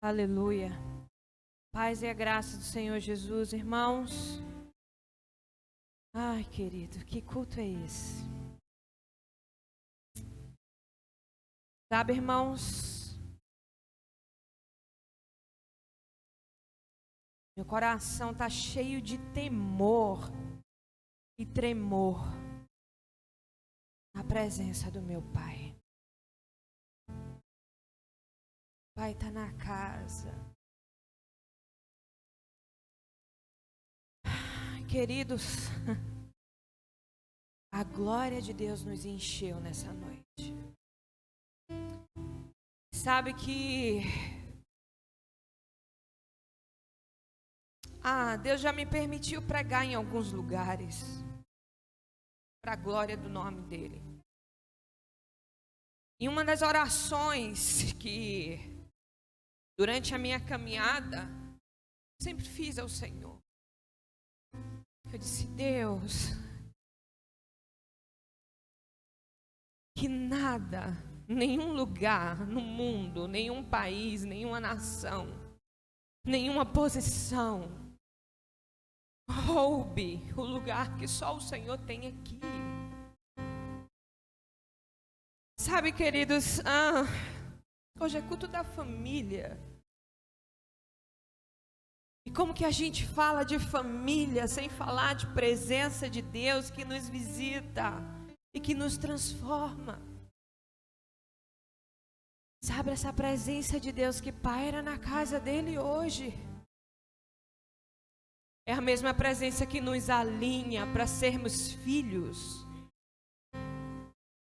Aleluia. Paz e a graça do Senhor Jesus, irmãos. Ai, querido, que culto é esse? Sabe, irmãos, meu coração está cheio de temor e tremor na presença do meu Pai. O Pai está na casa. Queridos, a glória de Deus nos encheu nessa noite. Sabe que Deus já me permitiu pregar em alguns lugares para a glória do nome dele. E uma das orações que durante a minha caminhada sempre fiz ao Senhor, eu disse: Deus, que nada, nenhum lugar no mundo, nenhum país, nenhuma nação, nenhuma posição roube o lugar que só o Senhor tem aqui. Sabe, queridos, hoje é culto da família. E como que a gente fala de família sem falar de presença de Deus que nos visita e que nos transforma? Sabe, essa presença de Deus que paira na casa dele hoje é a mesma presença que nos alinha para sermos filhos.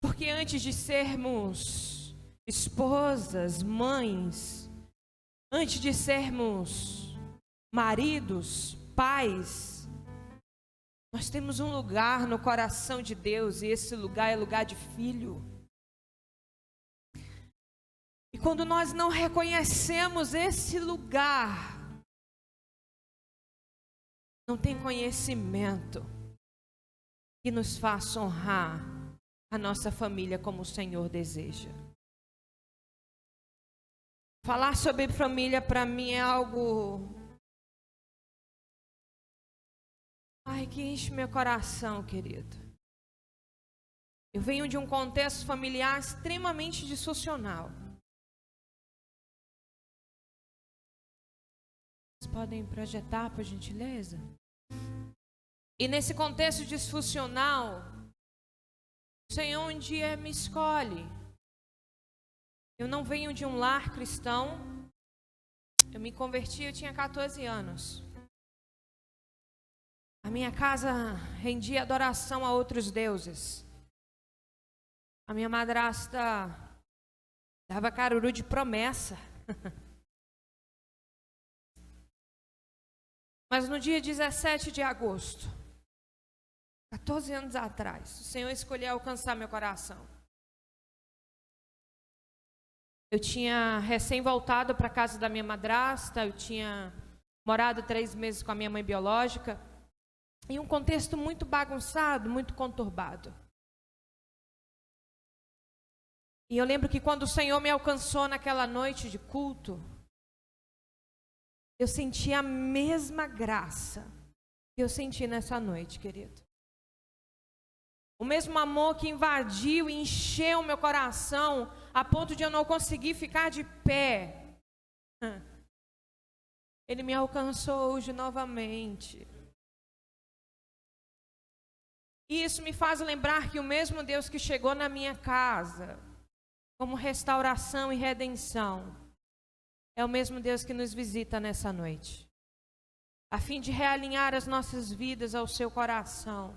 Porque antes de sermos esposas, mães, antes de sermos maridos, pais, nós temos um lugar no coração de Deus, e esse lugar é lugar de filho. E quando nós não reconhecemos esse lugar, não tem conhecimento que nos faça honrar a nossa família como o Senhor deseja. Falar sobre família para mim é algo que enche meu coração, querido. Eu venho de um contexto familiar extremamente disfuncional. Vocês podem projetar, por gentileza? E nesse contexto disfuncional, o Senhor um dia me escolhe. Eu não venho de um lar cristão. Eu me converti, eu tinha 14 anos. A minha casa rendia adoração a outros deuses. A minha madrasta dava caruru de promessa. Mas no dia 17 de agosto, 14 anos atrás, o Senhor escolheu alcançar meu coração. Eu tinha recém voltado para a casa da minha madrasta, eu tinha morado 3 meses com a minha mãe biológica, em um contexto muito bagunçado, muito conturbado. E eu lembro que quando o Senhor me alcançou naquela noite de culto, eu senti a mesma graça que eu senti nessa noite, querido. O mesmo amor que invadiu e encheu meu coração a ponto de eu não conseguir ficar de pé. Ele me alcançou hoje novamente. E isso me faz lembrar que o mesmo Deus que chegou na minha casa como restauração e redenção é o mesmo Deus que nos visita nessa noite, a fim de realinhar as nossas vidas ao seu coração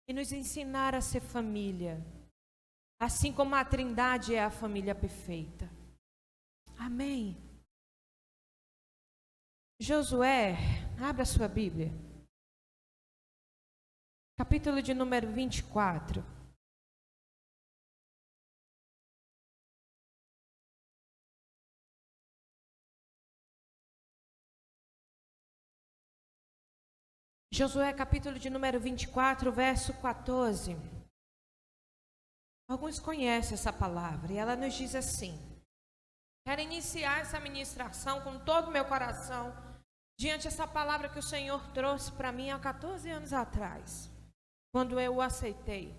e nos ensinar a ser família, assim como a Trindade é a família perfeita. Amém. Josué, abra sua Bíblia. Capítulo de número 24. Josué, capítulo de número 24, verso 14. Alguns conhecem essa palavra e ela nos diz assim: Quero iniciar essa ministração com todo o meu coração, diante dessa palavra que o Senhor trouxe para mim há 14 anos atrás, quando eu o aceitei.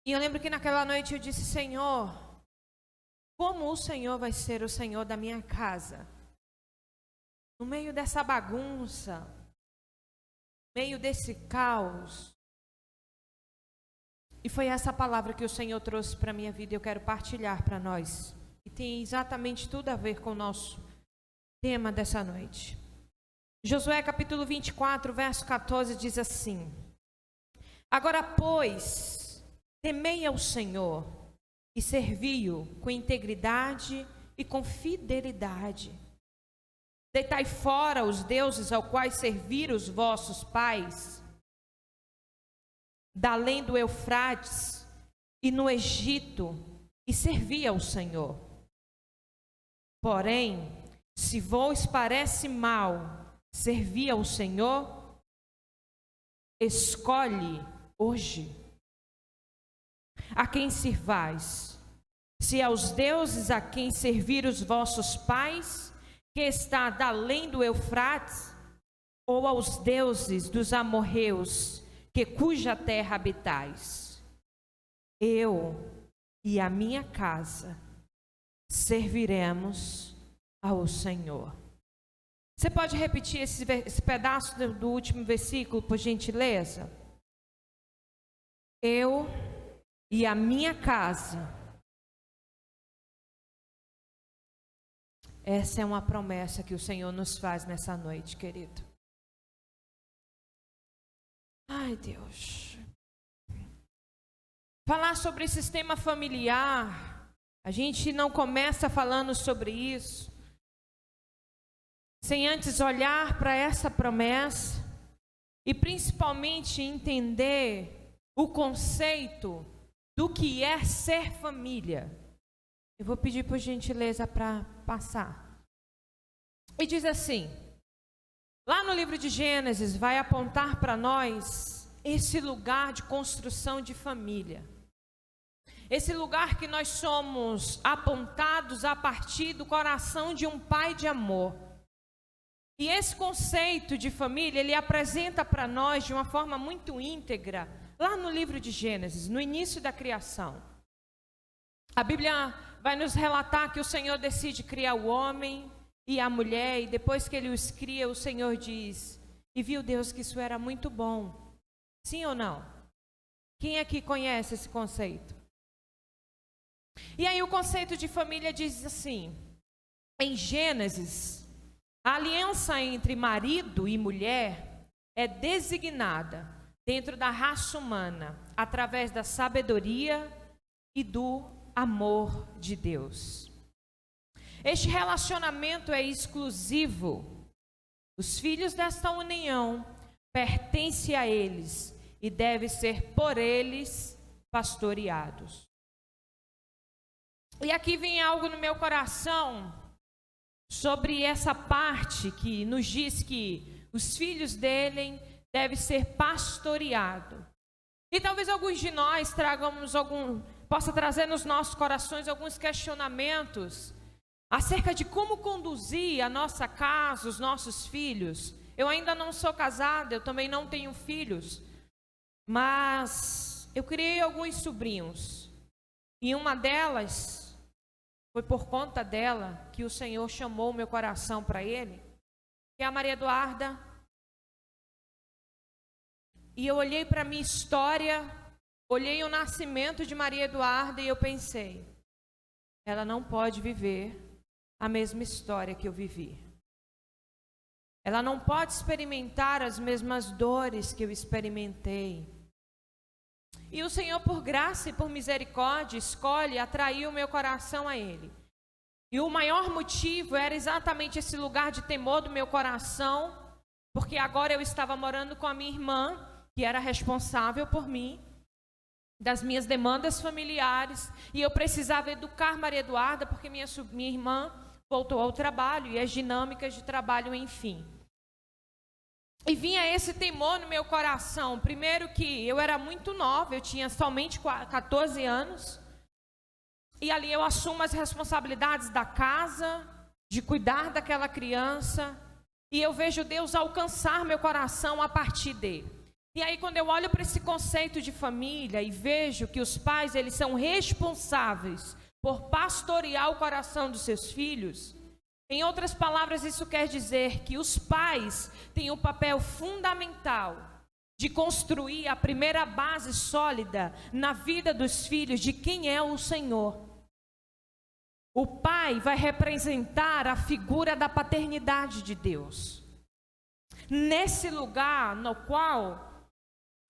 E eu lembro que naquela noite eu disse: Senhor, como o Senhor vai ser o Senhor da minha casa? No meio dessa bagunça, no meio desse caos. E foi essa palavra que o Senhor trouxe para a minha vida e eu quero partilhar para nós. E tem exatamente tudo a ver com o nosso tema dessa noite. Josué capítulo 24, verso 14 diz assim: Agora, pois, temei ao Senhor e servi-o com integridade e com fidelidade. Deitai fora os deuses ao quais serviram os vossos pais, da além do Eufrates e no Egito, e servi ao Senhor. Porém, se vos parece mal servir ao Senhor, escolhe hoje a quem sirvais, se aos deuses a quem serviram os vossos pais, que está da além do Eufrates, ou aos deuses dos amorreus, que cuja terra habitais. Eu e a minha casa serviremos ao Senhor. Você pode repetir esse pedaço do último versículo, por gentileza? Eu e a minha casa. Essa é uma promessa que o Senhor nos faz nessa noite, querido. Ai, Deus. Falar sobre sistema familiar, a gente não começa falando sobre isso sem antes olhar para essa promessa e principalmente entender o conceito do que é ser família. Eu vou pedir por gentileza para passar. E diz assim: lá no livro de Gênesis vai apontar para nós esse lugar de construção de família. Esse lugar que nós somos apontados a partir do coração de um pai de amor. E esse conceito de família, ele apresenta para nós de uma forma muito íntegra, lá no livro de Gênesis, no início da criação. A Bíblia vai nos relatar que o Senhor decide criar o homem e a mulher, e depois que ele os cria, o Senhor diz: e viu Deus que isso era muito bom. Sim ou não? Quem aqui conhece esse conceito? E aí o conceito de família diz assim, em Gênesis: a aliança entre marido e mulher é designada dentro da raça humana através da sabedoria e do amor de Deus. Este relacionamento é exclusivo. Os filhos desta união pertencem a eles e devem ser por eles pastoreados. E aqui vem algo no meu coração sobre essa parte que nos diz que os filhos dele devem ser pastoreados. E talvez alguns de nós possa trazer nos nossos corações alguns questionamentos acerca de como conduzir a nossa casa, os nossos filhos. Eu ainda não sou casada, eu também não tenho filhos, mas eu criei alguns sobrinhos. E uma delas, foi por conta dela que o Senhor chamou o meu coração para ele, que é a Maria Eduarda. E eu olhei para a minha história, olhei o nascimento de Maria Eduarda e eu pensei, ela não pode viver a mesma história que eu vivi. Ela não pode experimentar as mesmas dores que eu experimentei. E o Senhor, por graça e por misericórdia, escolhe atrair o meu coração a Ele. E o maior motivo era exatamente esse lugar de temor do meu coração, porque agora eu estava morando com a minha irmã, que era responsável por mim, das minhas demandas familiares, e eu precisava educar Maria Eduarda, porque minha irmã voltou ao trabalho, e as dinâmicas de trabalho, enfim. E vinha esse temor no meu coração. Primeiro que eu era muito nova, eu tinha somente 14 anos. E ali eu assumo as responsabilidades da casa, de cuidar daquela criança. E eu vejo Deus alcançar meu coração a partir dele. E aí quando eu olho para esse conceito de família e vejo que os pais, eles são responsáveis por pastorear o coração dos seus filhos, em outras palavras, isso quer dizer que os pais têm um papel fundamental de construir a primeira base sólida na vida dos filhos de quem é o Senhor. O pai vai representar a figura da paternidade de Deus. Nesse lugar no qual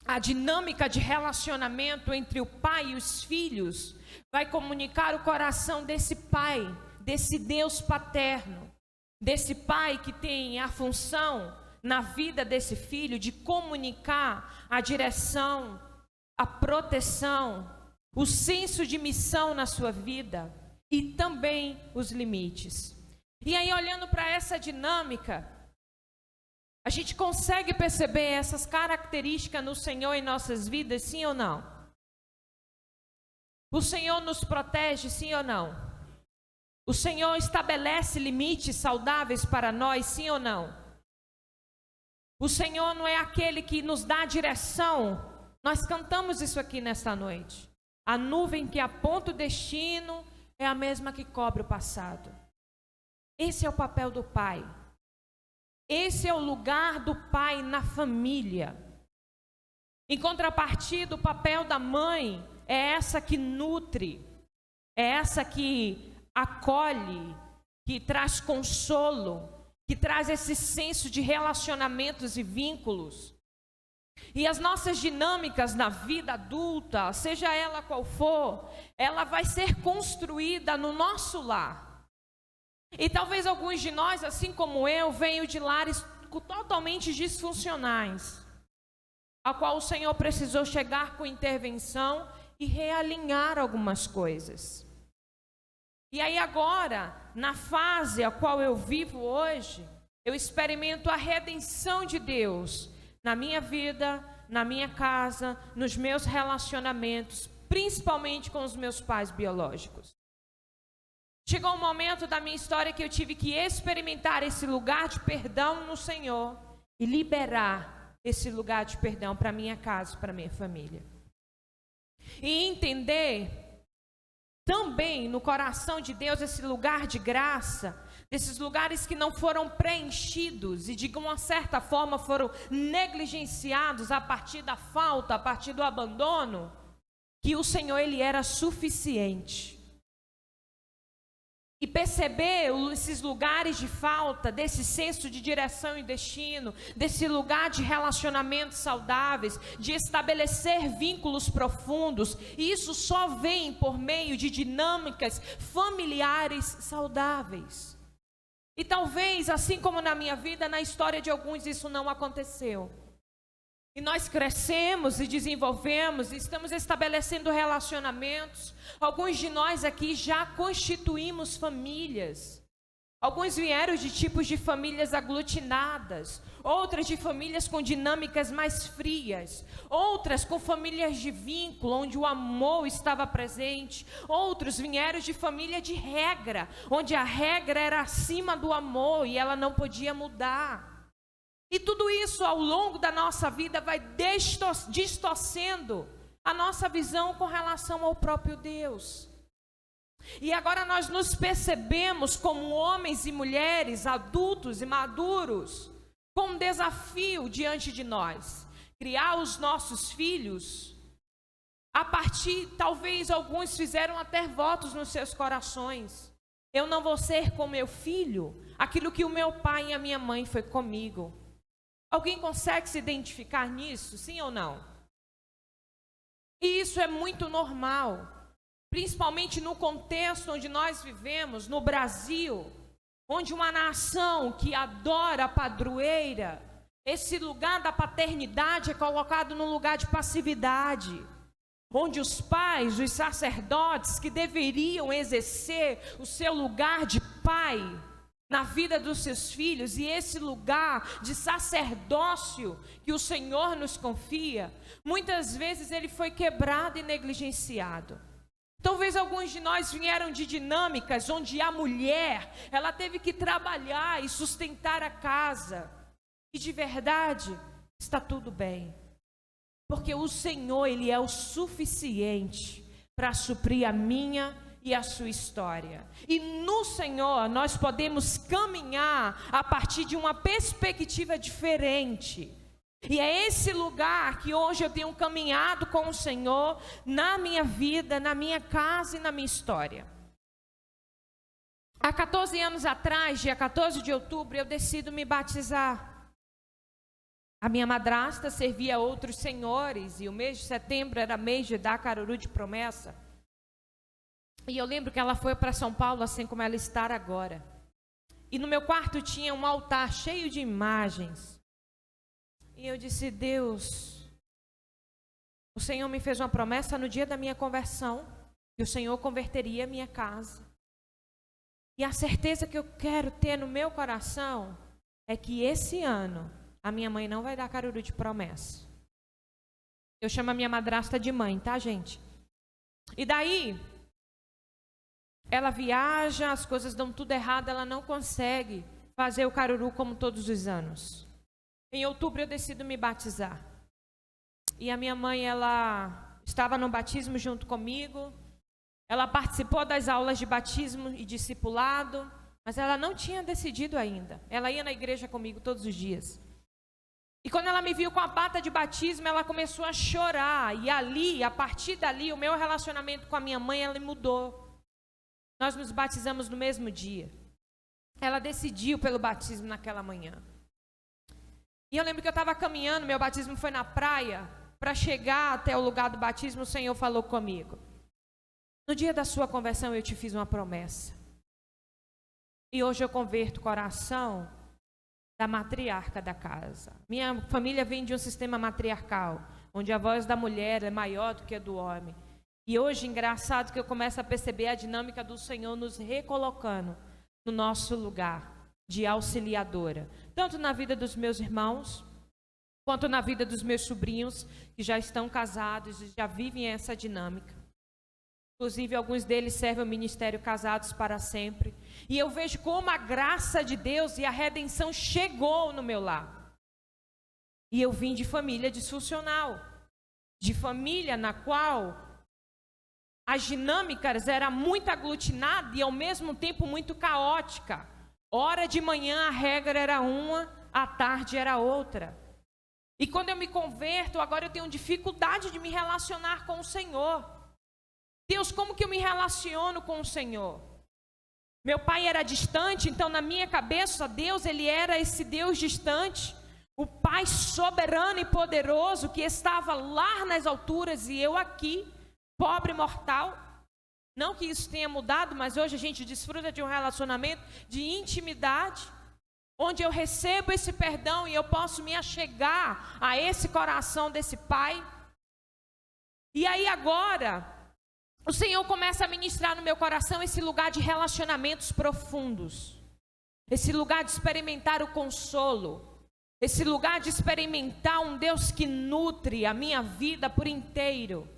a dinâmica de relacionamento entre o pai e os filhos vai comunicar o coração desse pai, desse Deus paterno, desse pai que tem a função na vida desse filho de comunicar a direção, a proteção, o senso de missão na sua vida e também os limites. E aí, olhando para essa dinâmica, a gente consegue perceber essas características no Senhor em nossas vidas, sim ou não? O Senhor nos protege, sim ou não? O Senhor estabelece limites saudáveis para nós, sim ou não? O Senhor não é aquele que nos dá direção. Nós cantamos isso aqui nesta noite. A nuvem que aponta o destino é a mesma que cobre o passado. Esse é o papel do pai. Esse é o lugar do pai na família. Em contrapartida, o papel da mãe é essa que nutre, é essa que acolhe, que traz consolo, que traz esse senso de relacionamentos e vínculos. E as nossas dinâmicas na vida adulta, seja ela qual for, ela vai ser construída no nosso lar. E talvez alguns de nós, assim como eu, venham de lares totalmente disfuncionais, a qual o Senhor precisou chegar com intervenção e realinhar algumas coisas. E aí agora, na fase a qual eu vivo hoje, eu experimento a redenção de Deus na minha vida, na minha casa, nos meus relacionamentos, principalmente com os meus pais biológicos. Chegou um momento da minha história que eu tive que experimentar esse lugar de perdão no Senhor e liberar esse lugar de perdão para minha casa, para minha família. E entender também no coração de Deus esse lugar de graça, esses lugares que não foram preenchidos e de uma certa forma foram negligenciados a partir da falta, a partir do abandono, que o Senhor, Ele era suficiente. E perceber esses lugares de falta, desse senso de direção e destino, desse lugar de relacionamentos saudáveis, de estabelecer vínculos profundos, e isso só vem por meio de dinâmicas familiares saudáveis. E talvez, assim como na minha vida, na história de alguns isso não aconteceu. E nós crescemos e desenvolvemos, e estamos estabelecendo relacionamentos. Alguns de nós aqui já constituímos famílias. Alguns vieram de tipos de famílias aglutinadas, outras de famílias com dinâmicas mais frias, outras com famílias de vínculo, onde o amor estava presente. Outros vieram de família de regra, onde a regra era acima do amor e ela não podia mudar. E tudo isso ao longo da nossa vida vai distorcendo a nossa visão com relação ao próprio Deus. E agora nós nos percebemos como homens e mulheres adultos e maduros, com um desafio diante de nós: criar os nossos filhos a partir, talvez alguns fizeram até votos nos seus corações: eu não vou ser com meu filho aquilo que o meu pai e a minha mãe foi comigo. Alguém consegue se identificar nisso, sim ou não? E isso é muito normal, principalmente no contexto onde nós vivemos, no Brasil, onde uma nação que adora a padroeira, esse lugar da paternidade é colocado no lugar de passividade, onde os pais, os sacerdotes que deveriam exercer o seu lugar de pai na vida dos seus filhos, e esse lugar de sacerdócio que o Senhor nos confia, muitas vezes ele foi quebrado e negligenciado. Talvez alguns de nós vieram de dinâmicas onde a mulher, ela teve que trabalhar e sustentar a casa. E de verdade, está tudo bem. Porque o Senhor, Ele é o suficiente para suprir a minha e a sua história. E no Senhor nós podemos caminhar a partir de uma perspectiva diferente. E é esse lugar que hoje eu tenho caminhado com o Senhor na minha vida, na minha casa e na minha história. Há 14 anos atrás, dia 14 de outubro, eu decido me batizar. A minha madrasta servia a outros senhores e o mês de setembro era mês de dar caruru de promessa. E eu lembro que ela foi para São Paulo assim como ela está agora. E no meu quarto tinha um altar cheio de imagens. E eu disse: Deus, o Senhor me fez uma promessa no dia da minha conversão, que o Senhor converteria a minha casa. E a certeza que eu quero ter no meu coração é que esse ano a minha mãe não vai dar caruru de promessa. Eu chamo a minha madrasta de mãe, tá, gente? E daí, ela viaja, as coisas dão tudo errado, ela não consegue fazer o caruru como todos os anos. Em outubro eu decido me batizar. E a minha mãe, ela estava no batismo junto comigo. Ela participou das aulas de batismo e discipulado, mas ela não tinha decidido ainda. Ela ia na igreja comigo todos os dias. E quando ela me viu com a bata de batismo, ela começou a chorar. E ali, a partir dali, o meu relacionamento com a minha mãe, ela mudou. Nós nos batizamos no mesmo dia. Ela decidiu pelo batismo naquela manhã. E eu lembro que eu estava caminhando, meu batismo foi na praia. Para chegar até o lugar do batismo, o Senhor falou comigo: no dia da sua conversão eu te fiz uma promessa. E hoje eu converto o coração da matriarca da casa. Minha família vem de um sistema matriarcal, onde a voz da mulher é maior do que a do homem. E hoje, engraçado que eu começo a perceber a dinâmica do Senhor nos recolocando no nosso lugar de auxiliadora. Tanto na vida dos meus irmãos, quanto na vida dos meus sobrinhos, que já estão casados e já vivem essa dinâmica. Inclusive, alguns deles servem o ministério casados para sempre. E eu vejo como a graça de Deus e a redenção chegou no meu lar. E eu vim de família disfuncional, de família na qual as dinâmicas eram muito aglutinadas e ao mesmo tempo muito caótica. Hora de manhã a regra era uma, à tarde era outra. E quando eu me converto, agora eu tenho dificuldade de me relacionar com o Senhor. Deus, como que eu me relaciono com o Senhor? Meu pai era distante, então na minha cabeça Deus, ele era esse Deus distante, o Pai soberano e poderoso que estava lá nas alturas e eu aqui, pobre mortal. Não que isso tenha mudado, mas hoje a gente desfruta de um relacionamento de intimidade, onde eu recebo esse perdão e eu posso me achegar a esse coração desse Pai. E aí agora, o Senhor começa a ministrar no meu coração esse lugar de relacionamentos profundos, esse lugar de experimentar o consolo, esse lugar de experimentar um Deus que nutre a minha vida por inteiro.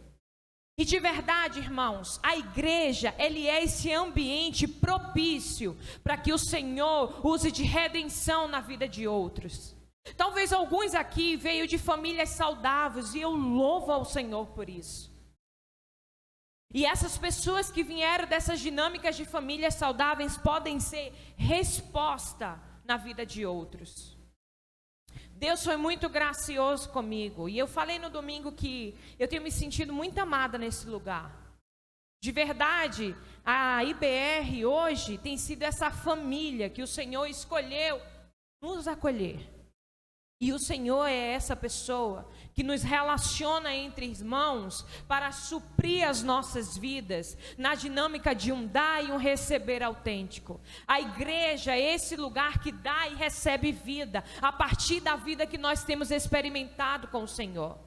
E de verdade, irmãos, a igreja, ele é esse ambiente propício para que o Senhor use de redenção na vida de outros. Talvez alguns aqui veio de famílias saudáveis e eu louvo ao Senhor por isso. E essas pessoas que vieram dessas dinâmicas de famílias saudáveis podem ser resposta na vida de outros. Deus foi muito gracioso comigo. E eu falei no domingo que eu tenho me sentido muito amada nesse lugar. De verdade, a IBR hoje tem sido essa família que o Senhor escolheu nos acolher. E o Senhor é essa pessoa que nos relaciona entre irmãos para suprir as nossas vidas na dinâmica de um dar e um receber autêntico. A igreja é esse lugar que dá e recebe vida a partir da vida que nós temos experimentado com o Senhor.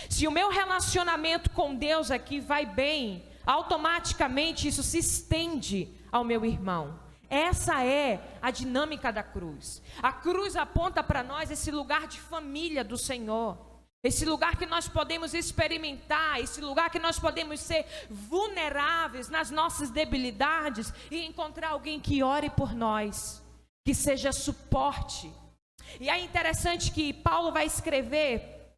Se o meu relacionamento com Deus aqui vai bem, automaticamente isso se estende ao meu irmão. Essa é a dinâmica da cruz. A cruz aponta para nós esse lugar de família do Senhor. esse lugar que nós podemos experimentar, esse lugar que nós podemos ser vulneráveis nas nossas debilidades e encontrar alguém que ore por nós, que seja suporte. E é interessante que Paulo vai escrever,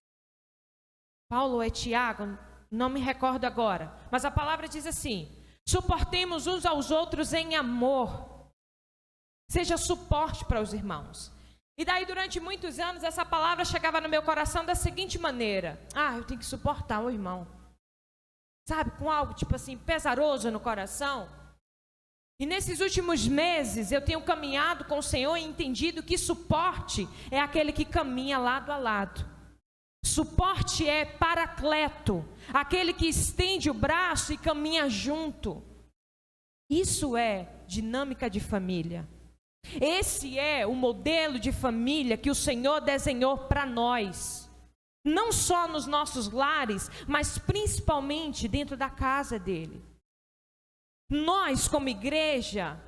Paulo é Tiago, não me recordo agora, mas a palavra diz assim: suportemos uns aos outros em amor, seja suporte para os irmãos. E daí durante muitos anos essa palavra chegava no meu coração da seguinte maneira: eu tenho que suportar o irmão, sabe, com algo tipo assim, pesaroso no coração. E nesses últimos meses eu tenho caminhado com o Senhor e entendido que suporte é aquele que caminha lado a lado. Suporte é paracleto, aquele que estende o braço e caminha junto. Isso é dinâmica de família. Esse é o modelo de família que o Senhor desenhou para nós. Não só nos nossos lares, mas principalmente dentro da casa dele. Nós, como igreja,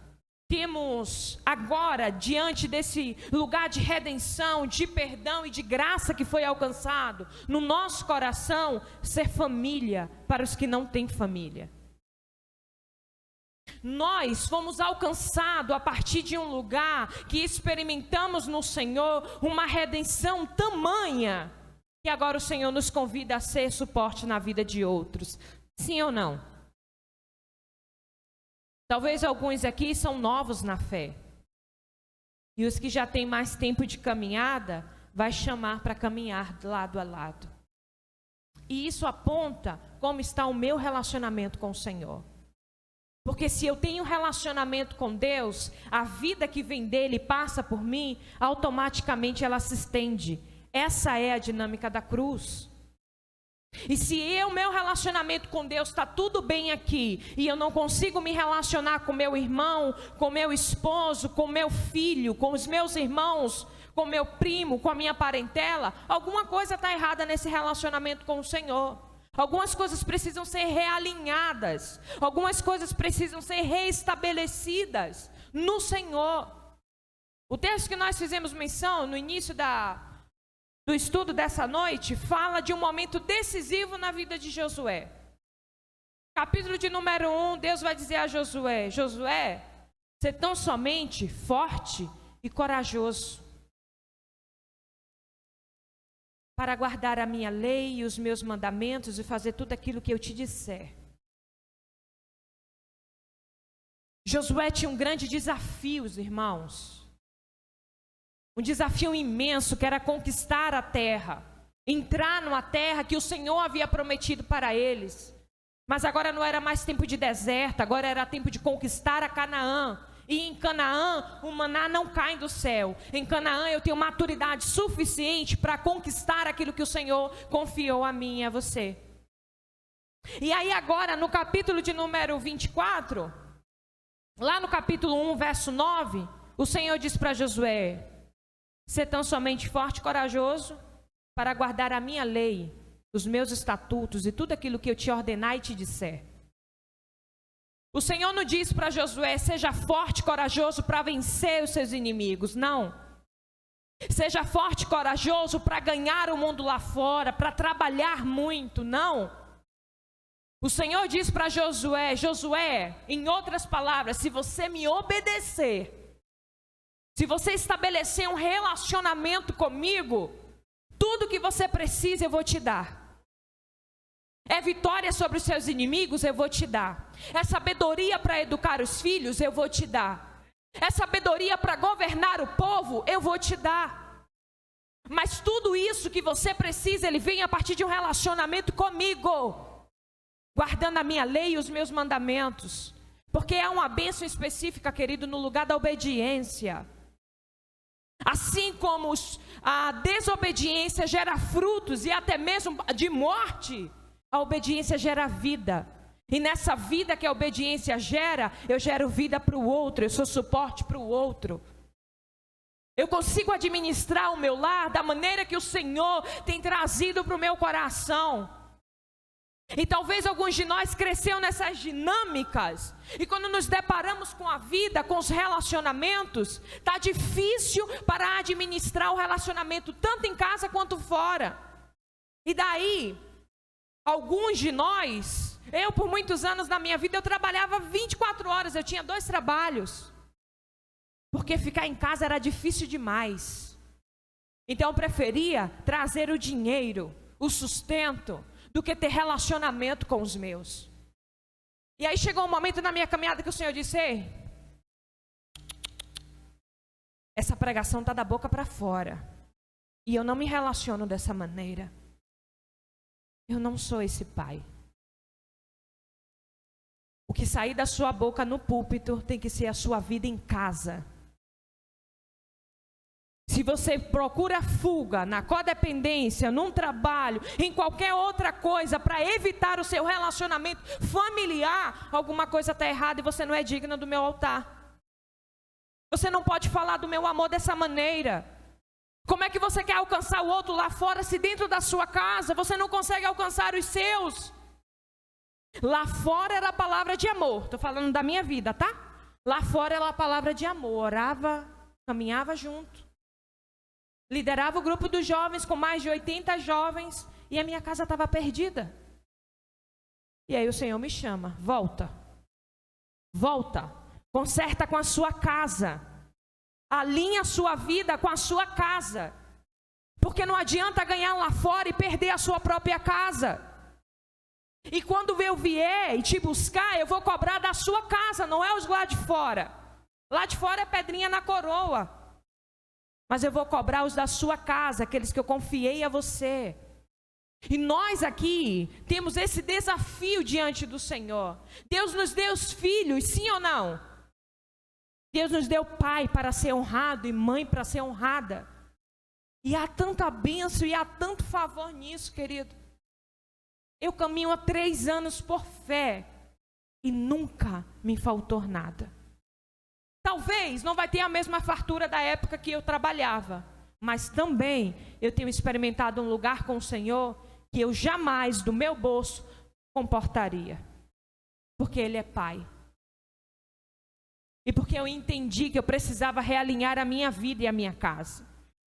temos agora, diante desse lugar de redenção, de perdão e de graça que foi alcançado, no nosso coração, ser família para os que não têm família. Nós fomos alcançados a partir de um lugar que experimentamos no Senhor uma redenção tamanha, que agora o Senhor nos convida a ser suporte na vida de outros. Sim ou não? Talvez alguns aqui são novos na fé. E os que já têm mais tempo de caminhada, vai chamar para caminhar lado a lado. E isso aponta como está o meu relacionamento com o Senhor. Porque se eu tenho um relacionamento com Deus, a vida que vem dele passa por mim, automaticamente ela se estende. Essa é a dinâmica da cruz. E se o meu relacionamento com Deus está tudo bem aqui, e eu não consigo me relacionar com meu irmão, com meu esposo, com meu filho, com os meus irmãos, com meu primo, com a minha parentela, alguma coisa está errada nesse relacionamento com o Senhor. Algumas coisas precisam ser realinhadas, algumas coisas precisam ser reestabelecidas no Senhor. O texto que nós fizemos menção no início do estudo dessa noite fala de um momento decisivo na vida de Josué. Capítulo de número 1, Deus vai dizer a Josué: Josué, ser tão somente forte e corajoso para guardar a minha lei e os meus mandamentos e fazer tudo aquilo que eu te disser. Josué tinha um grande desafio, irmãos. Um desafio imenso, que era conquistar a terra. Entrar numa terra que o Senhor havia prometido para eles. Mas agora não era mais tempo de deserto, agora era tempo de conquistar a Canaã. E em Canaã, o maná não cai do céu. Em Canaã eu tenho maturidade suficiente para conquistar aquilo que o Senhor confiou a mim e a você. E aí agora, no capítulo de número 24, lá no capítulo 1, verso 9, o Senhor diz para Josué: ser tão somente forte e corajoso para guardar a minha lei, os meus estatutos e tudo aquilo que eu te ordenar e te disser. O Senhor não diz para Josué: seja forte e corajoso para vencer os seus inimigos. Não. Seja forte e corajoso para ganhar o mundo lá fora, para trabalhar muito. Não. O Senhor diz para Josué: Josué, em outras palavras, se você me obedecer, se você estabelecer um relacionamento comigo, tudo que você precisa eu vou te dar. É vitória sobre os seus inimigos, eu vou te dar. É sabedoria para educar os filhos, eu vou te dar. É sabedoria para governar o povo, eu vou te dar. Mas tudo isso que você precisa, ele vem a partir de um relacionamento comigo, guardando a minha lei e os meus mandamentos. Porque é uma bênção específica, querido, no lugar da obediência. Assim como a desobediência gera frutos e até mesmo de morte, a obediência gera vida. E nessa vida que a obediência gera, eu gero vida para o outro, eu sou suporte para o outro. Eu consigo administrar o meu lar da maneira que o Senhor tem trazido para o meu coração. E talvez alguns de nós cresceram nessas dinâmicas. E quando nos deparamos com a vida, com os relacionamentos, está difícil para administrar o relacionamento tanto em casa quanto fora. E daí, alguns de nós, eu por muitos anos da minha vida, eu trabalhava 24 horas, eu tinha 2 trabalhos. Porque ficar em casa era difícil demais. Então eu preferia trazer o dinheiro, o sustento, do que ter relacionamento com os meus. E aí chegou um momento na minha caminhada que o Senhor disse: ei, essa pregação está da boca para fora. E eu não me relaciono dessa maneira. Eu não sou esse pai. O que sair da sua boca no púlpito tem que ser a sua vida em casa. Se você procura fuga na codependência, num trabalho, em qualquer outra coisa, para evitar o seu relacionamento familiar, alguma coisa está errada e você não é digna do meu altar. Você não pode falar do meu amor dessa maneira. Como é que você quer alcançar o outro lá fora, se dentro da sua casa você não consegue alcançar os seus? Lá fora era a palavra de amor, estou falando da minha vida, tá? Lá fora era a palavra de amor, orava, caminhava junto. Liderava o grupo dos jovens com mais de 80 jovens e a minha casa estava perdida. E aí o Senhor me chama: volta, volta, conserta com a sua casa, alinha a sua vida com a sua casa, porque não adianta ganhar lá fora e perder a sua própria casa. E quando eu vier e te buscar, eu vou cobrar da sua casa, não é os lá de fora. Lá de fora é pedrinha na coroa. Mas eu vou cobrar os da sua casa, aqueles que eu confiei a você. E nós aqui temos esse desafio diante do Senhor. Deus nos deu os filhos, sim ou não? Deus nos deu pai para ser honrado e mãe para ser honrada. E há tanta bênção e há tanto favor nisso, querido. Eu caminho há 3 anos por fé e nunca me faltou nada. Talvez não vai ter a mesma fartura da época que eu trabalhava, mas também eu tenho experimentado um lugar com o Senhor que eu jamais do meu bolso comportaria, porque Ele é Pai. E porque eu entendi que eu precisava realinhar a minha vida e a minha casa.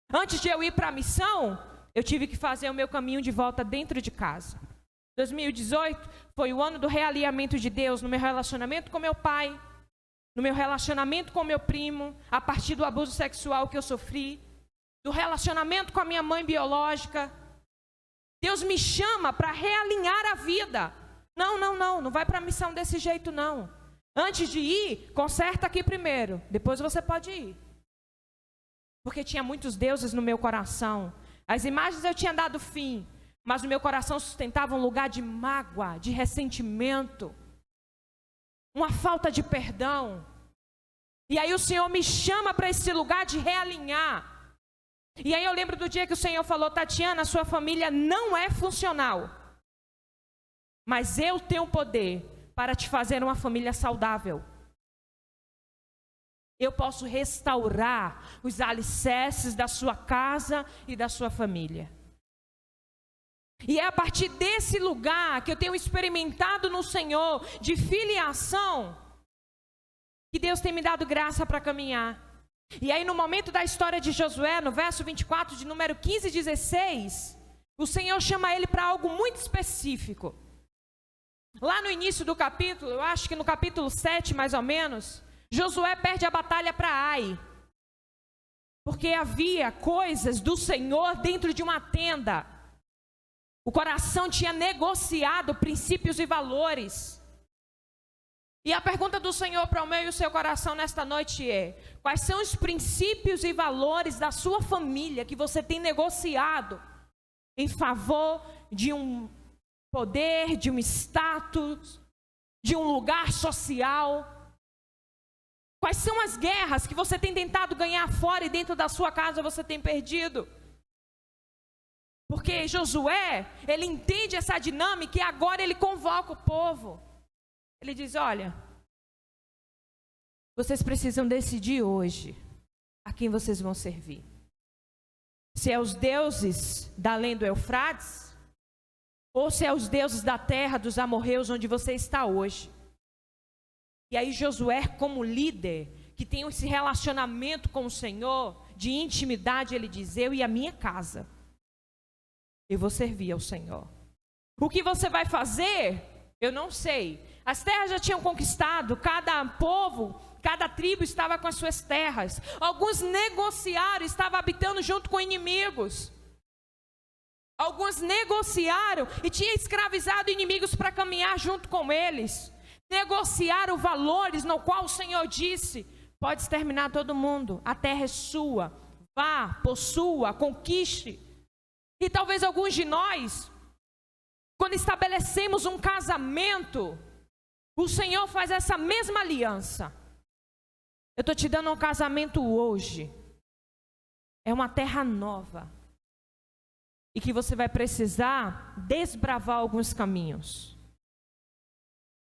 Antes de eu ir para a missão, eu tive que fazer o meu caminho de volta dentro de casa. 2018 foi o ano do realinhamento de Deus no meu relacionamento com meu pai, no meu relacionamento com meu primo, a partir do abuso sexual que eu sofri, do relacionamento com a minha mãe biológica. Deus me chama para realinhar a vida. Não vai para a missão desse jeito não. Antes de ir, conserta aqui primeiro, depois você pode ir. Porque tinha muitos deuses no meu coração. As imagens eu tinha dado fim, mas no meu coração sustentava um lugar de mágoa, de ressentimento, uma falta de perdão. E aí o Senhor me chama para esse lugar de realinhar. E aí eu lembro do dia que o Senhor falou: Tatiana, sua família não é funcional, mas eu tenho poder para te fazer uma família saudável. Eu posso restaurar os alicerces da sua casa e da sua família. E é a partir desse lugar que eu tenho experimentado no Senhor de filiação, que Deus tem me dado graça para caminhar. E aí no momento da história de Josué, no verso 24, de número 15 e 16, o Senhor chama ele para algo muito específico. Lá no início do capítulo, eu acho que no capítulo 7 mais ou menos, Josué perde a batalha para Ai. Porque havia coisas do Senhor dentro de uma tenda. O coração tinha negociado princípios e valores. E a pergunta do Senhor para o meu e o seu coração nesta noite é: quais são os princípios e valores da sua família que você tem negociado em favor de um poder, de um status, de um lugar social? Quais são as guerras que você tem tentado ganhar fora e dentro da sua casa você tem perdido? Porque Josué, ele entende essa dinâmica e agora ele convoca o povo. Ele diz: olha, vocês precisam decidir hoje a quem vocês vão servir. Se é os deuses da além do Eufrates, ou se é os deuses da terra dos amorreus onde você está hoje. E aí Josué, como líder, que tem esse relacionamento com o Senhor, de intimidade, ele diz: eu e a minha casa, eu vou servir ao Senhor. O que você vai fazer? Eu não sei. As terras já tinham conquistado, cada povo, cada tribo estava com as suas terras. Alguns negociaram, estavam habitando junto com inimigos. Alguns negociaram e tinham escravizado inimigos para caminhar junto com eles. Negociaram valores no qual o Senhor disse: pode exterminar todo mundo, a terra é sua, vá, possua, conquiste. E talvez alguns de nós, quando estabelecemos um casamento, o Senhor faz essa mesma aliança. Eu estou te dando um casamento hoje. É uma terra nova. E que você vai precisar desbravar alguns caminhos.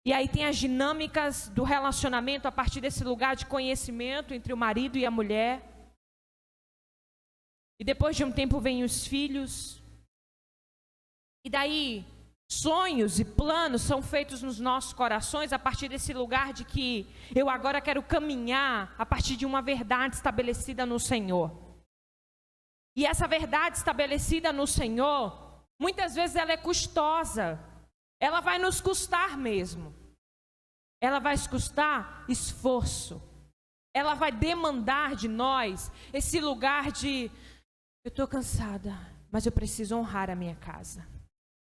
E aí tem as dinâmicas do relacionamento a partir desse lugar de conhecimento entre o marido e a mulher. E depois de um tempo vêm os filhos. E daí sonhos e planos são feitos nos nossos corações a partir desse lugar de que eu agora quero caminhar a partir de uma verdade estabelecida no Senhor. E essa verdade estabelecida no Senhor, muitas vezes ela é custosa. Ela vai nos custar mesmo. Ela vai nos custar esforço. Ela vai demandar de nós esse lugar de: eu estou cansada, mas eu preciso honrar a minha casa,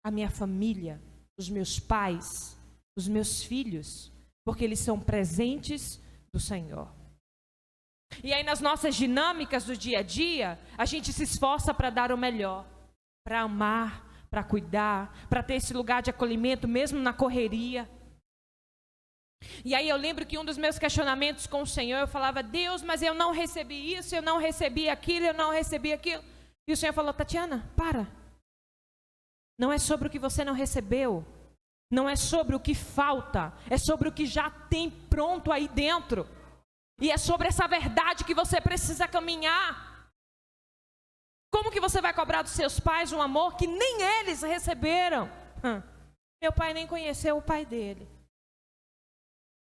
a minha família, os meus pais, os meus filhos, porque eles são presentes do Senhor. E aí nas nossas dinâmicas do dia a dia, a gente se esforça para dar o melhor, para amar, para cuidar, para ter esse lugar de acolhimento mesmo na correria. E aí eu lembro que um dos meus questionamentos com o Senhor, eu falava: Deus, mas eu não recebi isso, eu não recebi aquilo, eu não recebi aquilo. E o Senhor falou: Tatiana, para. Não é sobre o que você não recebeu, não é sobre o que falta, é sobre o que já tem pronto aí dentro. E é sobre essa verdade que você precisa caminhar. Como que você vai cobrar dos seus pais um amor que nem eles receberam? Meu pai nem conheceu o pai dele.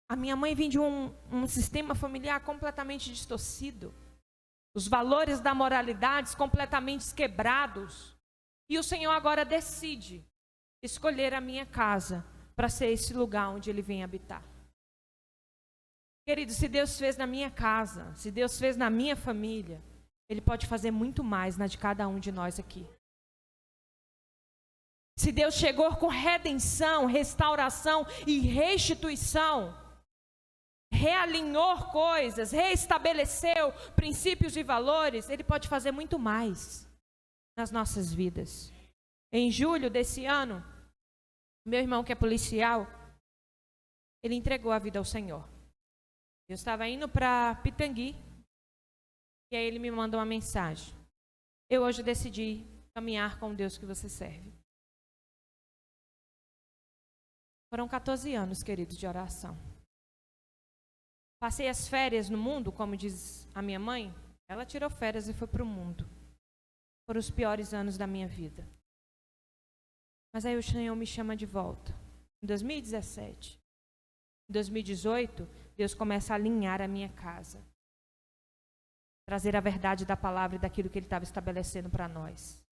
A minha mãe vem de um sistema familiar completamente distorcido. Os valores da moralidade completamente quebrados. E o Senhor agora decide escolher a minha casa para ser esse lugar onde Ele vem habitar. Querido, se Deus fez na minha casa, se Deus fez na minha família, Ele pode fazer muito mais na de cada um de nós aqui. Se Deus chegou com redenção, restauração e restituição, realinhou coisas, reestabeleceu princípios e valores, Ele pode fazer muito mais nas nossas vidas. Em julho desse ano, meu irmão que é policial, ele entregou a vida ao Senhor. Eu estava indo para Pitangui, e aí ele me mandou uma mensagem: eu hoje decidi caminhar com o Deus que você serve. Foram 14 anos, queridos, de oração. Passei as férias no mundo, como diz a minha mãe. Ela tirou férias e foi para o mundo. Foram os piores anos da minha vida. Mas aí o Senhor me chama de volta. Em 2017. Em 2018, Deus começa a alinhar a minha casa. Trazer a verdade da palavra e daquilo que Ele estava estabelecendo para nós.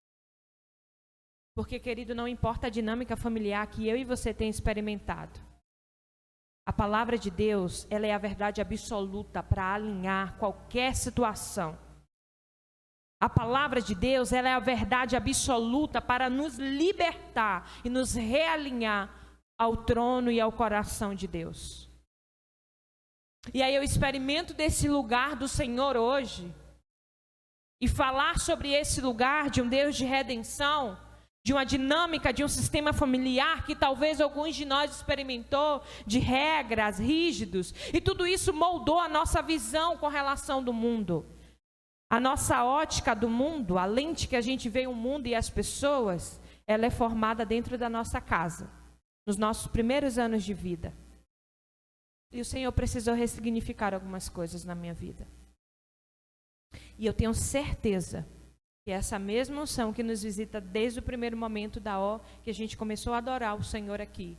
Porque, querido, não importa a dinâmica familiar que eu e você tem experimentado. A palavra de Deus, ela é a verdade absoluta para alinhar qualquer situação. A palavra de Deus, ela é a verdade absoluta para nos libertar e nos realinhar ao trono e ao coração de Deus. E aí eu experimento desse lugar do Senhor hoje, e falar sobre esse lugar de um Deus de redenção, de uma dinâmica, de um sistema familiar que talvez alguns de nós experimentou, de regras, rígidos, e tudo isso moldou a nossa visão com relação do mundo. A nossa ótica do mundo, a lente que a gente vê o mundo e as pessoas, ela é formada dentro da nossa casa, nos nossos primeiros anos de vida. E o Senhor precisou ressignificar algumas coisas na minha vida. E eu tenho certeza que essa mesma unção que nos visita desde o primeiro momento que a gente começou a adorar o Senhor aqui,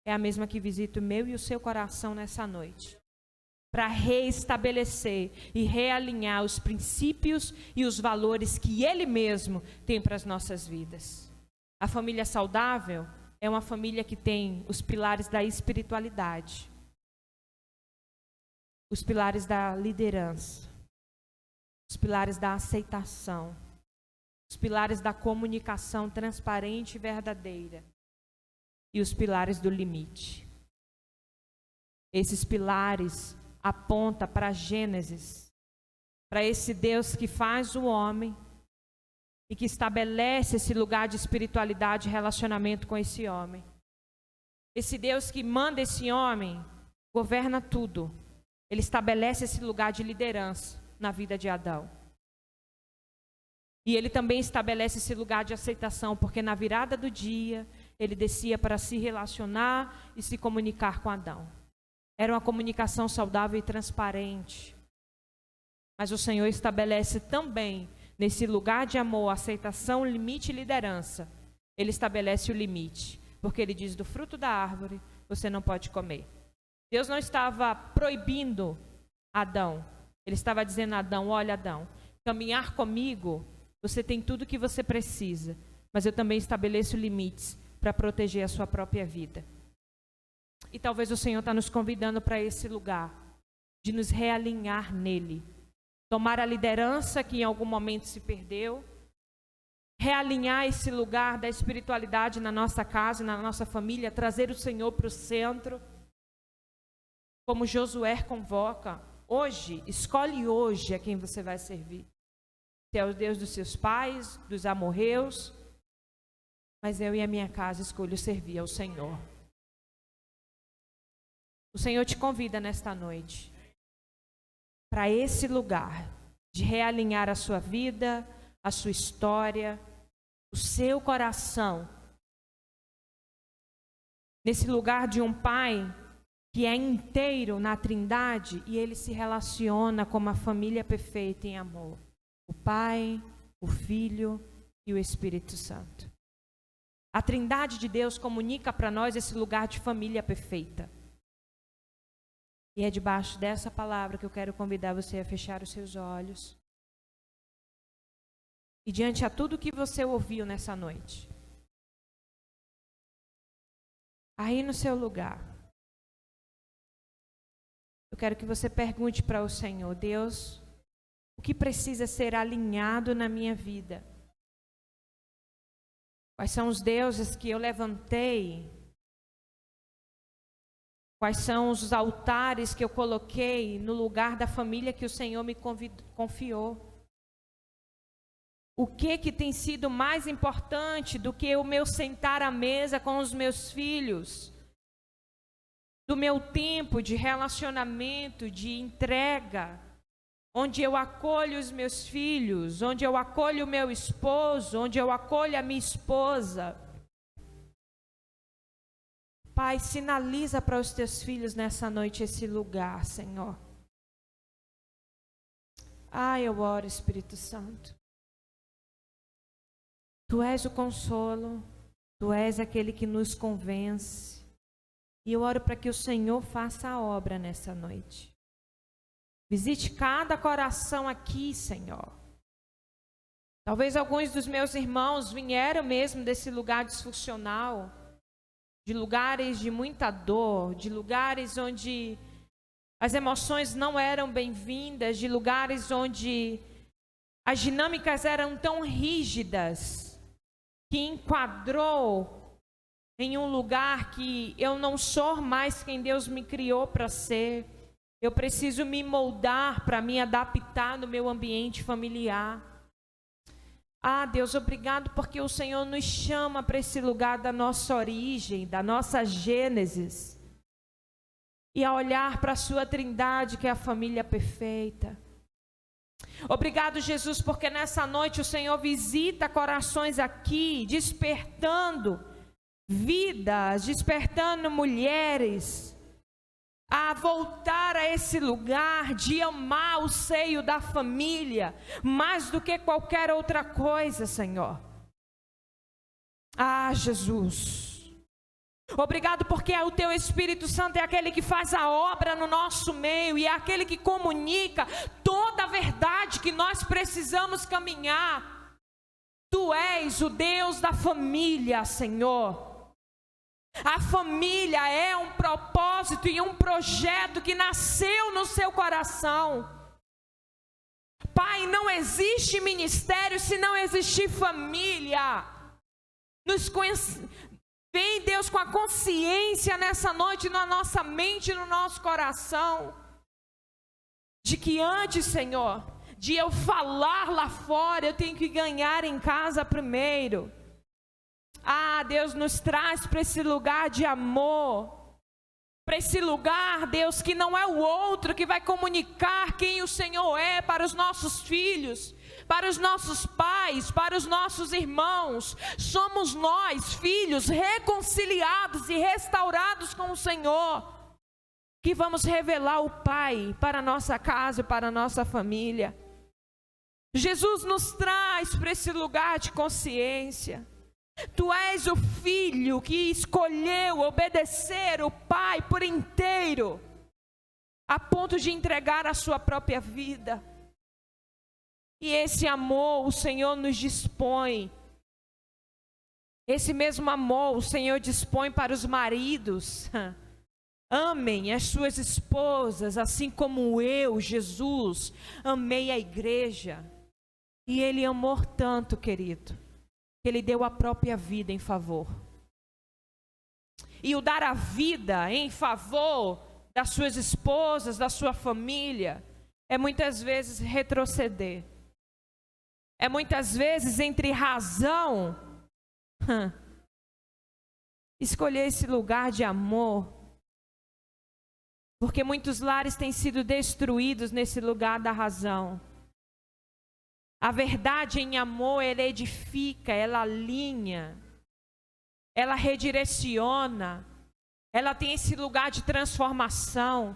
é a mesma que visita o meu e o seu coração nessa noite. para reestabelecer e realinhar os princípios e os valores que Ele mesmo tem para as nossas vidas. A família saudável é uma família que tem os pilares da espiritualidade, os pilares da liderança, os pilares da aceitação, os pilares da comunicação transparente e verdadeira e os pilares do limite. Esses pilares apontam para Gênesis, para esse Deus que faz o homem e que estabelece esse lugar de espiritualidade e relacionamento com esse homem. Esse Deus que manda esse homem, governa tudo. Ele estabelece esse lugar de liderança na vida de Adão. E ele também estabelece esse lugar de aceitação, porque na virada do dia, ele descia para se relacionar e se comunicar com Adão. Era uma comunicação saudável e transparente. Mas o Senhor estabelece também, nesse lugar de amor, aceitação, limite e liderança, Ele estabelece o limite. Porque Ele diz, do fruto da árvore, você não pode comer. Deus não estava proibindo Adão. Ele estava dizendo a Adão, olha Adão, caminhar comigo, você tem tudo o que você precisa. Mas eu também estabeleço limites para proteger a sua própria vida. E talvez o Senhor está nos convidando para esse lugar, de nos realinhar nele. Tomar a liderança que em algum momento se perdeu, realinhar esse lugar da espiritualidade na nossa casa, na nossa família, trazer o Senhor para o centro, como Josué convoca, hoje, escolhe hoje a quem você vai servir. Se é o Deus dos seus pais, dos amorreus, mas eu e a minha casa escolho servir ao Senhor. O Senhor te convida nesta noite para esse lugar de realinhar a sua vida, a sua história, o seu coração. Nesse lugar de um pai que é inteiro na Trindade e ele se relaciona com uma família perfeita em amor. O Pai, o Filho e o Espírito Santo. A Trindade de Deus comunica para nós esse lugar de família perfeita. E é debaixo dessa palavra que eu quero convidar você a fechar os seus olhos. E diante a tudo que você ouviu nessa noite, aí no seu lugar, eu quero que você pergunte para o Senhor, Deus, o que precisa ser alinhado na minha vida? Quais são os deuses que eu levantei? Quais são os altares que eu coloquei no lugar da família que o Senhor me confiou? O que tem sido mais importante do que o meu sentar à mesa com os meus filhos? Do meu tempo de relacionamento, de entrega, onde eu acolho os meus filhos, onde eu acolho o meu esposo, onde eu acolho a minha esposa. Pai, sinaliza para os teus filhos nessa noite esse lugar, Senhor. Eu oro, Espírito Santo. Tu és o consolo, Tu és aquele que nos convence. E eu oro para que o Senhor faça a obra nessa noite. Visite cada coração aqui, Senhor. Talvez alguns dos meus irmãos vieram mesmo desse lugar disfuncional, de lugares de muita dor, de lugares onde as emoções não eram bem-vindas, de lugares onde as dinâmicas eram tão rígidas, que enquadrou em um lugar que eu não sou mais quem Deus me criou para ser. Eu preciso me moldar para me adaptar no meu ambiente familiar. Deus, obrigado porque o Senhor nos chama para esse lugar da nossa origem, da nossa gênesis. E a olhar para a sua Trindade, que é a família perfeita. Obrigado, Jesus, porque nessa noite o Senhor visita corações aqui, despertando vidas, despertando mulheres a voltar a esse lugar de amar o seio da família mais do que qualquer outra coisa, Senhor. Jesus, Obrigado porque o Teu Espírito Santo é aquele que faz a obra no nosso meio e é aquele que comunica toda a verdade que nós precisamos caminhar. Tu és o Deus da família, Senhor. A família é um propósito e um projeto que nasceu no seu coração. Pai, não existe ministério se não existir família. Vem, Deus, com a consciência nessa noite, na nossa mente, no nosso coração, de que antes, Senhor, de eu falar lá fora, eu tenho que ganhar em casa primeiro. Ah, Deus, nos traz para esse lugar de amor, para esse lugar, Deus, que não é o outro que vai comunicar quem o Senhor é para os nossos filhos, para os nossos pais, para os nossos irmãos. Somos nós, filhos reconciliados e restaurados com o Senhor, que vamos revelar o Pai para a nossa casa e para a nossa família. Jesus nos traz para esse lugar de consciência. Tu és o filho que escolheu obedecer o Pai por inteiro, a ponto de entregar a sua própria vida. E esse amor o Senhor nos dispõe. Esse mesmo amor o Senhor dispõe para os maridos. Amem as suas esposas, assim como eu, Jesus, amei a igreja. E Ele amou tanto, querido, que Ele deu a própria vida em favor. E o dar a vida em favor das suas esposas, da sua família, é muitas vezes retroceder. É muitas vezes entre razão, escolher esse lugar de amor. Porque muitos lares têm sido destruídos nesse lugar da razão. A verdade em amor, ela edifica, ela alinha, ela redireciona, ela tem esse lugar de transformação.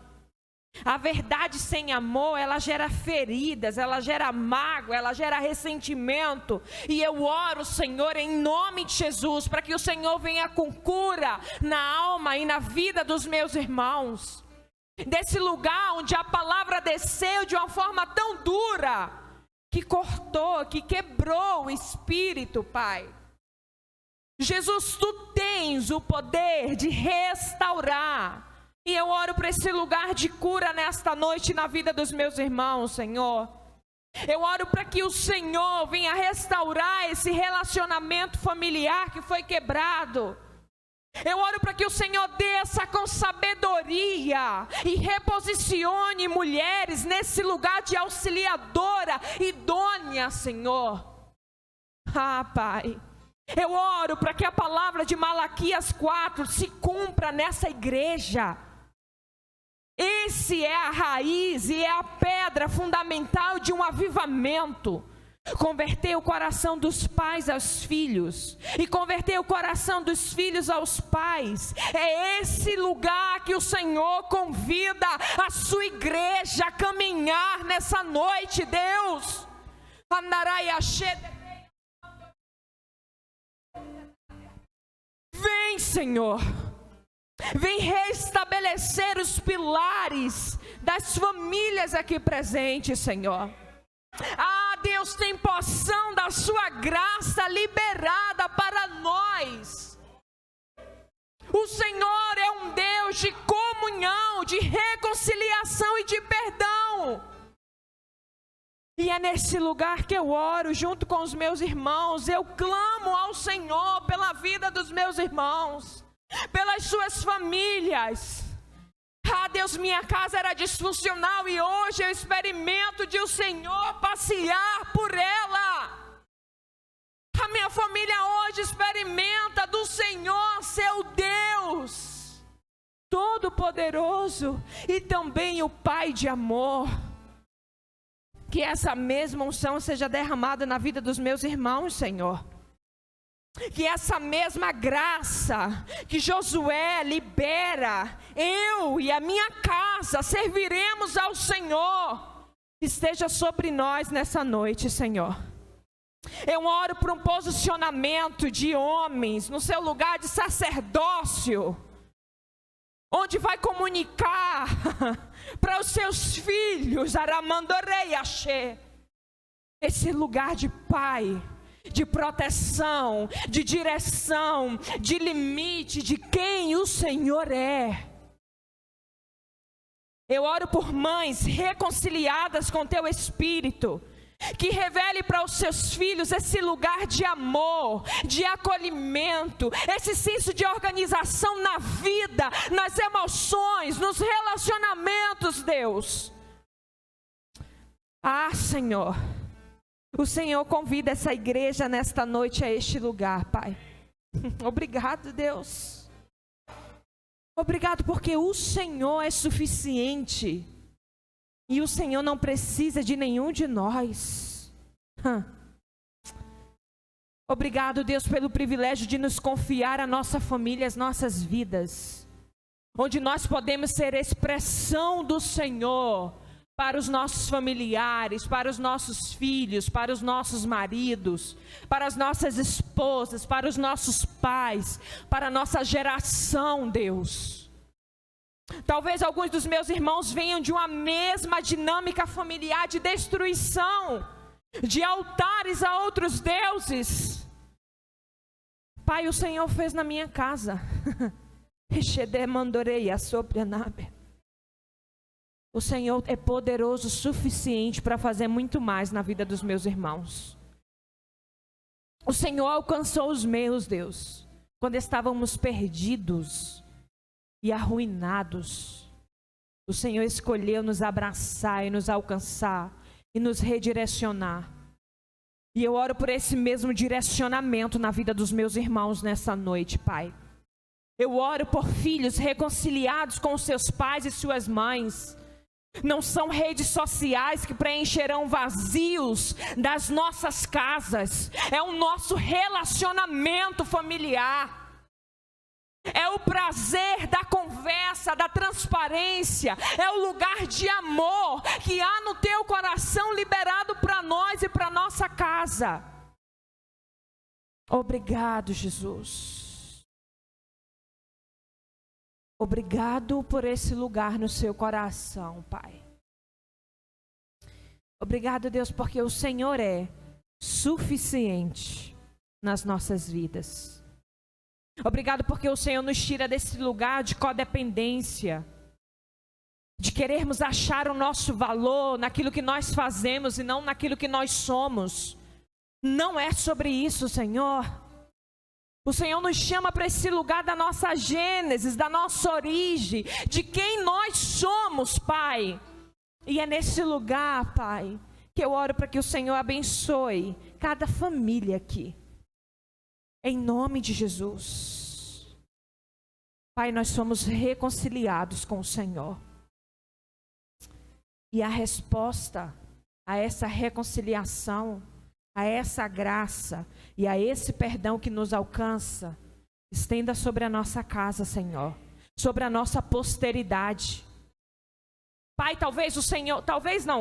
A verdade sem amor, ela gera feridas, ela gera mágoa, ela gera ressentimento. E eu oro, Senhor, em nome de Jesus, para que o Senhor venha com cura na alma e na vida dos meus irmãos. Desse lugar onde a palavra desceu de uma forma tão dura, que cortou, que quebrou o espírito, Pai. Jesus, Tu tens o poder de restaurar. E eu oro para esse lugar de cura nesta noite na vida dos meus irmãos, Senhor. Eu oro para que o Senhor venha restaurar esse relacionamento familiar que foi quebrado. Eu oro para que o Senhor desça com sabedoria e reposicione mulheres nesse lugar de auxiliadora idônea, Senhor. Ah, Pai, eu oro para que a palavra de Malaquias 4 se cumpra nessa igreja. Esse é a raiz e é a pedra fundamental de um avivamento. Converter o coração dos pais aos filhos e converter o coração dos filhos aos pais. É esse lugar que o Senhor convida a sua igreja a caminhar nessa noite, Deus. Vem, Senhor. Vem restabelecer os pilares das famílias aqui presentes, Senhor. Ah, Deus, tem porção da sua graça liberada para nós. O Senhor é um Deus de comunhão, de reconciliação e de perdão. E é nesse lugar que eu oro junto com os meus irmãos. Eu clamo ao Senhor pela vida dos meus irmãos, pelas suas famílias. Ah, Deus, minha casa era disfuncional e hoje eu experimento de o Senhor passear por ela. A minha família hoje experimenta do Senhor, seu Deus Todo-Poderoso e também o Pai de amor. Que essa mesma unção seja derramada na vida dos meus irmãos, Senhor. Que essa mesma graça que Josué libera, eu e a minha casa serviremos ao Senhor, esteja sobre nós nessa noite, Senhor. Eu oro por um posicionamento de homens no seu lugar de sacerdócio, onde vai comunicar para os seus filhos, Aramandorei Axê, esse lugar de pai, de proteção, de direção, de limite, de quem o Senhor é. Eu oro por mães reconciliadas com teu Espírito, que revele para os seus filhos esse lugar de amor, de acolhimento, esse senso de organização na vida, nas emoções, nos relacionamentos, Deus. Ah, Senhor, o Senhor convida essa igreja nesta noite a este lugar, Pai. Obrigado, Deus. Obrigado porque o Senhor é suficiente. E o Senhor não precisa de nenhum de nós. Obrigado, Deus, pelo privilégio de nos confiar a nossa família, as nossas vidas. Onde nós podemos ser expressão do Senhor para os nossos familiares, para os nossos filhos, para os nossos maridos, para as nossas esposas, para os nossos pais, para a nossa geração, Deus. Talvez alguns dos meus irmãos venham de uma mesma dinâmica familiar de destruição, de altares a outros deuses. Pai, o Senhor fez na minha casa. O Senhor é poderoso o suficiente para fazer muito mais na vida dos meus irmãos. O Senhor alcançou os meus, Deus, quando estávamos perdidos e arruinados. O Senhor escolheu nos abraçar e nos alcançar e nos redirecionar. E eu oro por esse mesmo direcionamento na vida dos meus irmãos nessa noite, Pai. Eu oro por filhos reconciliados com seus pais e suas mães. Não são redes sociais que preencherão vazios das nossas casas. É o nosso relacionamento familiar. É o prazer da conversa, da transparência. É o lugar de amor que há no teu coração liberado para nós e para nossa casa. Obrigado, Jesus. Obrigado por esse lugar no seu coração, Pai. Obrigado, Deus, porque o Senhor é suficiente nas nossas vidas. Obrigado porque o Senhor nos tira desse lugar de codependência, de querermos achar o nosso valor naquilo que nós fazemos e não naquilo que nós somos. Não é sobre isso, Senhor. O Senhor nos chama para esse lugar da nossa gênesis, da nossa origem, de quem nós somos, Pai. E é nesse lugar, Pai, que eu oro para que o Senhor abençoe cada família aqui. Em nome de Jesus. Pai, nós somos reconciliados com o Senhor. E a resposta a essa reconciliação, a essa graça e a esse perdão que nos alcança, estenda sobre a nossa casa, Senhor, sobre a nossa posteridade. Pai,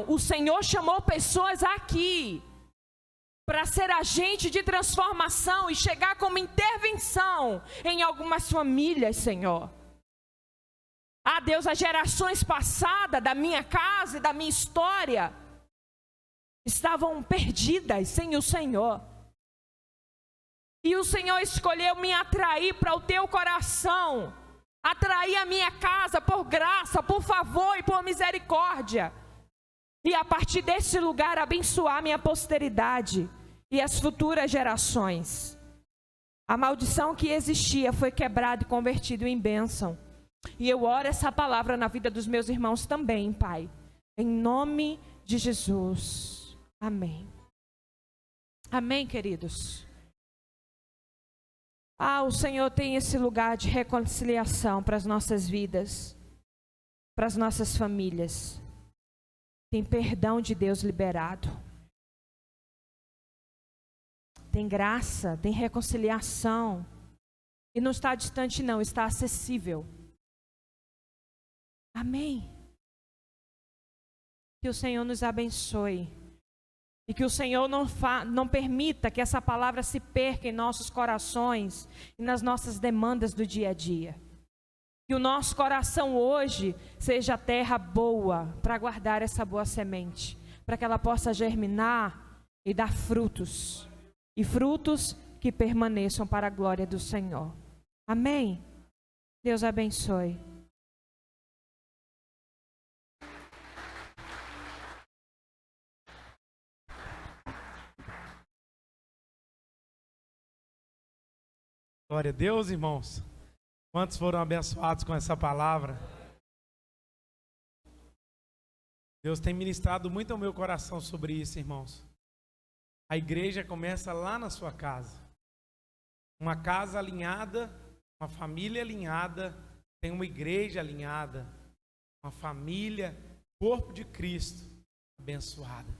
o Senhor chamou pessoas aqui para ser agente de transformação e chegar como intervenção em algumas famílias, Senhor. Ah, Deus, as gerações passadas da minha casa e da minha história estavam perdidas sem o Senhor. E o Senhor escolheu me atrair para o teu coração, atrair a minha casa por graça, por favor e por misericórdia. E a partir desse lugar abençoar minha posteridade e as futuras gerações. A maldição que existia foi quebrada e convertida em bênção. E eu oro essa palavra na vida dos meus irmãos também, Pai. Em nome de Jesus. Amém. Amém, queridos. Ah, o Senhor tem esse lugar de reconciliação para as nossas vidas, para as nossas famílias. Tem perdão de Deus liberado. Tem graça, tem reconciliação. E não está distante não, está acessível. Amém. Que o Senhor nos abençoe. E que o Senhor não permita que essa palavra se perca em nossos corações e nas nossas demandas do dia a dia. Que o nosso coração hoje seja terra boa para guardar essa boa semente, para que ela possa germinar e dar frutos. E frutos que permaneçam para a glória do Senhor. Amém? Deus abençoe. Glória a Deus, irmãos. Quantos foram abençoados com essa palavra? Deus tem ministrado muito ao meu coração sobre isso, irmãos. A igreja começa lá na sua casa. Uma casa alinhada, uma família alinhada, tem uma igreja alinhada, uma família, corpo de Cristo abençoada.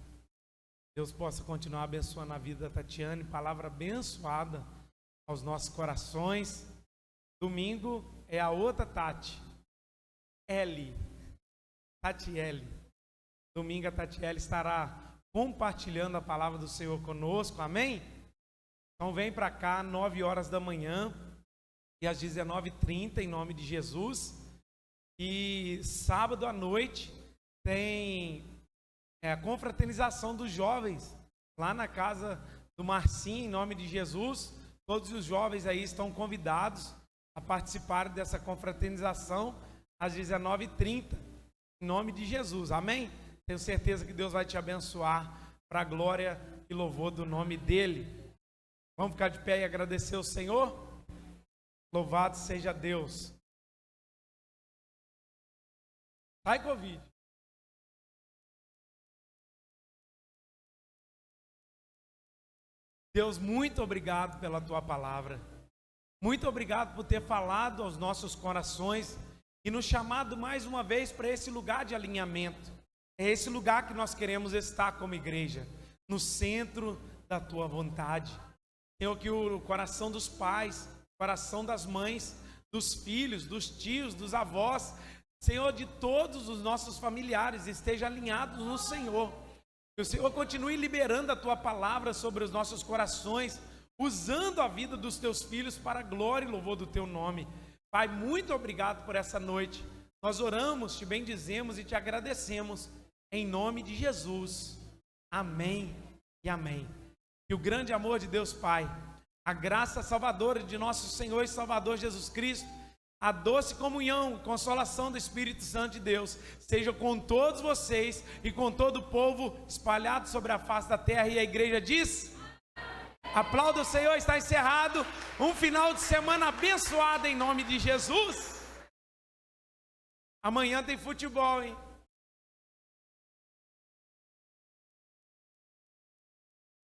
Deus possa continuar abençoando a vida da Tatiane, palavra abençoada aos nossos corações. Domingo é a outra Tati, Tatiele. Domingo a Tatiele estará compartilhando a palavra do Senhor conosco, amém? Então vem para cá, 9 horas da manhã e às 19h30, em nome de Jesus. E sábado à noite tem a confraternização dos jovens, lá na casa do Marcinho, em nome de Jesus. Todos os jovens aí estão convidados a participar dessa confraternização às 19h30, em nome de Jesus, amém? Tenho certeza que Deus vai te abençoar para a glória e louvor do nome dEle. Vamos ficar de pé e agradecer ao Senhor? Louvado seja Deus. Sai, Covid. Deus, muito obrigado pela tua palavra. Muito obrigado por ter falado aos nossos corações e nos chamado mais uma vez para esse lugar de alinhamento. É esse lugar que nós queremos estar como igreja, no centro da tua vontade. Senhor, que o coração dos pais, o coração das mães, dos filhos, dos tios, dos avós, Senhor, de todos os nossos familiares esteja alinhados no Senhor. Que o Senhor continue liberando a tua palavra sobre os nossos corações, usando a vida dos teus filhos para a glória e louvor do teu nome. Pai, muito obrigado por essa noite. Nós oramos, te bendizemos e te agradecemos. Em nome de Jesus. Amém e amém. Que o grande amor de Deus Pai, a graça salvadora de nosso Senhor e Salvador Jesus Cristo, a doce comunhão, consolação do Espírito Santo de Deus, seja com todos vocês e com todo o povo espalhado sobre a face da terra. E a igreja diz: aplauda o Senhor, está encerrado. Um final de semana abençoado em nome de Jesus. Amanhã tem futebol, hein?